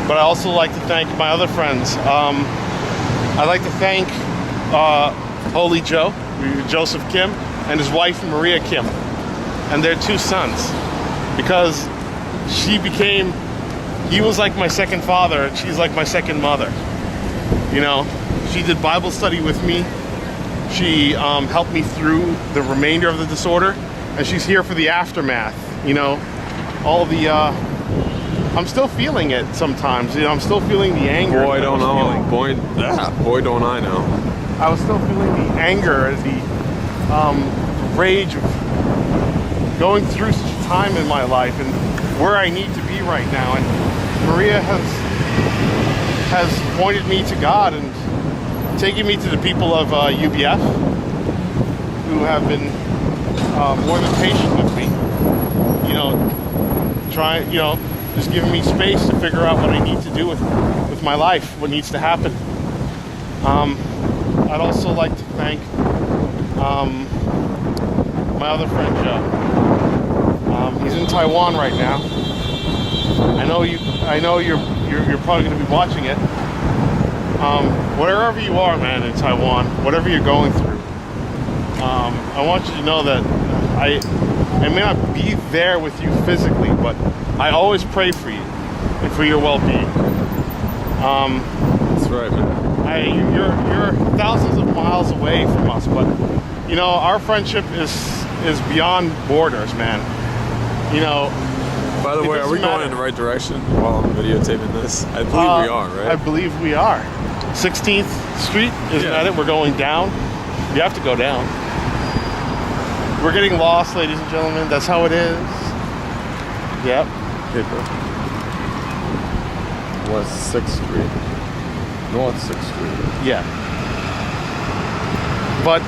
but I also like to thank my other friends. I'd like to thank Holy Joe, Joseph Kim, and his wife Maria Kim, and their 2 sons, because he was like my second father, and she's like my second mother. You know, she did Bible study with me. She helped me through the remainder of the disorder, and she's here for the aftermath. You know, all the I'm still feeling it sometimes. You know, I'm still feeling the anger. Boy, don't know. Boy, don't I know. I was still feeling the anger and the rage of going through such a time in my life and where I need to be right now. And Maria has pointed me to God and taken me to the people of UBF, who have been more than patient with me. You know, just giving me space to figure out what I need to do with my life, what needs to happen. I'd also like to thank my other friend Joe. He's in Taiwan right now. I know you're probably going to be watching it. Wherever you are, man, in Taiwan, whatever you're going through, I want you to know that I may not be there with you physically, but I always pray for you and for your well-being. That's right, man. You're thousands of miles away from us, but you know, our friendship is beyond borders, man. You know. By the way, are we going in the right direction while I'm videotaping this? I believe we are, right? I believe we are. 16th Street, isn't that it? We're going down. You have to go down. We're getting lost, ladies and gentlemen. That's how it is. Yep. Paper. West 6th Street. North 6th Street. Yeah. But,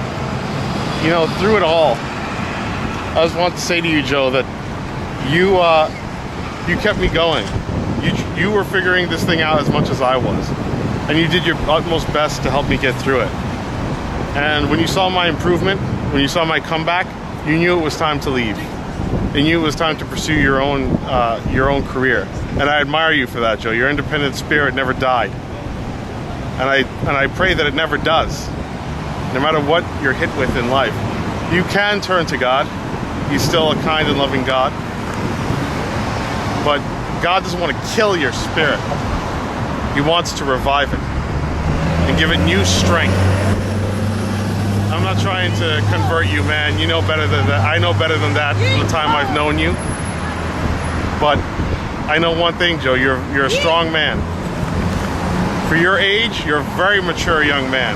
you know, through it all, I just want to say to you, Joe, that you kept me going. You were figuring this thing out as much as I was. And you did your utmost best to help me get through it. And when you saw my improvement, when you saw my comeback, you knew it was time to leave. You knew it was time to pursue your own career. And I admire you for that, Joe. Your independent spirit never died. And I pray that it never does. No matter what you're hit with in life, you can turn to God. He's still a kind and loving God. But God doesn't want to kill your spirit. He wants to revive it and give it new strength. I'm not trying to convert you, man. You know better than that. I know better than that from the time I've known you. But I know one thing, Joe. You're a strong man. For your age, you're a very mature young man.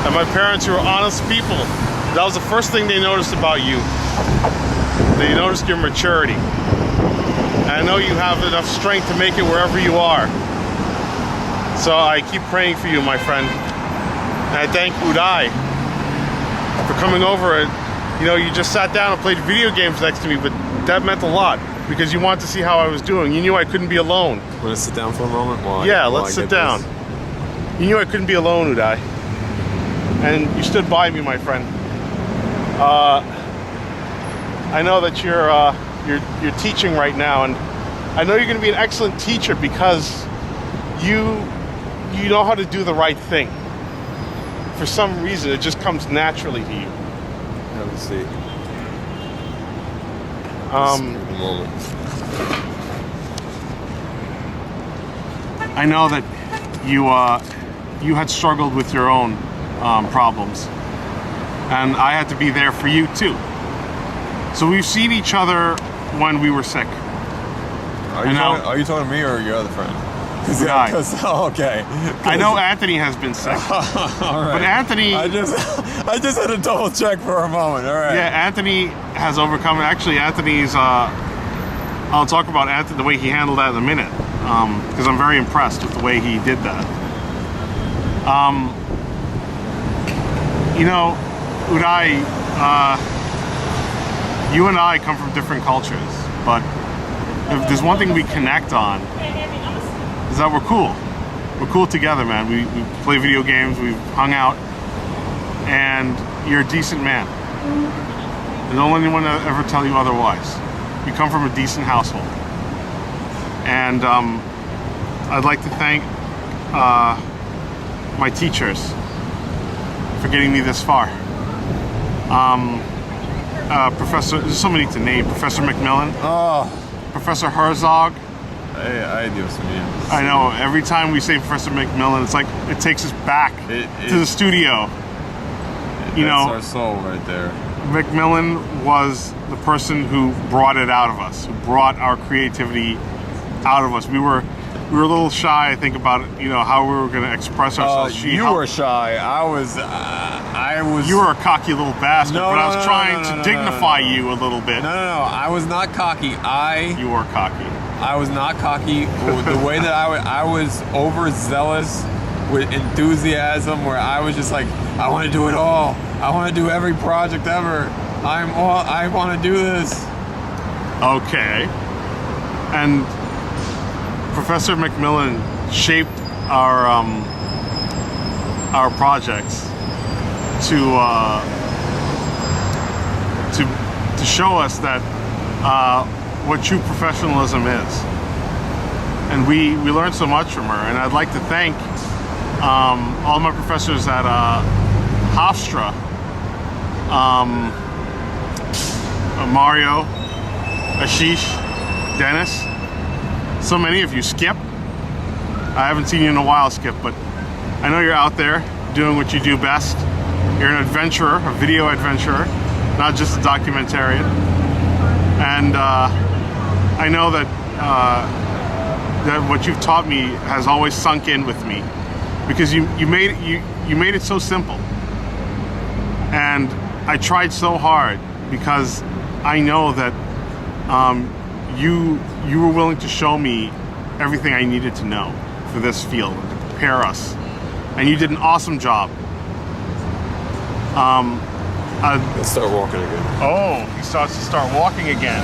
And my parents, who are honest people, that was the first thing they noticed about you. They noticed your maturity. And I know you have enough strength to make it wherever you are. So I keep praying for you, my friend. And I thank Uday for coming over. And, you know, you just sat down and played video games next to me, but that meant a lot because you wanted to see how I was doing. You knew I couldn't be alone. Want to sit down for a moment? Let's sit down. You knew I couldn't be alone, Uday. And you stood by me, my friend. I know that you're teaching right now, and I know you're going to be an excellent teacher because you know how to do the right thing. For some reason, it just comes naturally to you. Have a seat. I know that you had struggled with your own problems, and I had to be there for you too. So we've seen each other when we were sick. Are you talking to me or your other friend? Okay. I know Anthony has been sick. All right. But Anthony... I just had to double check for a moment. All right. Yeah, Anthony has overcome it. Actually, Anthony's... I'll talk about Anthony, the way he handled that in a minute. Because I'm very impressed with the way he did that. You know, Uday, you and I come from different cultures, but if there's one thing we connect on, is that we're cool. We're cool together, man. We play video games, we've hung out, and you're a decent man. And don't let anyone ever tell you otherwise. You come from a decent household. And I'd like to thank my teachers for getting me this far. Professor, there's so many to name. Professor McMillan. Oh. Professor Herzog. Ay, Dios mío. I know, every time we say Professor McMillan, it's like it takes us back to the studio. You know, that's our soul right there. McMillan was the person who brought it out of us, who brought our creativity out of us. We were a little shy, I think, about it, you know, how we were going to express ourselves. You were shy. I was. You were a cocky little bastard, but I was trying to dignify you a little bit. No. I was not cocky. You were cocky. I was not cocky. The way that I was overzealous with enthusiasm, where I was just like, I want to do it all. I want to do every project ever. I want to do this. Okay. And Professor McMillan shaped our projects to show us that what true professionalism is. And we learned so much from her. And I'd like to thank all my professors at Hofstra, Mario, Ashish, Dennis, so many of you. Skip, I haven't seen you in a while, Skip, but I know you're out there doing what you do best. You're an adventurer, a video adventurer, not just a documentarian. And I know that that what you've taught me has always sunk in with me, because you made it so simple. And I tried so hard because I know that you were willing to show me everything I needed to know for this field, to prepare us, and you did an awesome job. Let's start walking again. Oh, he starts to start walking again.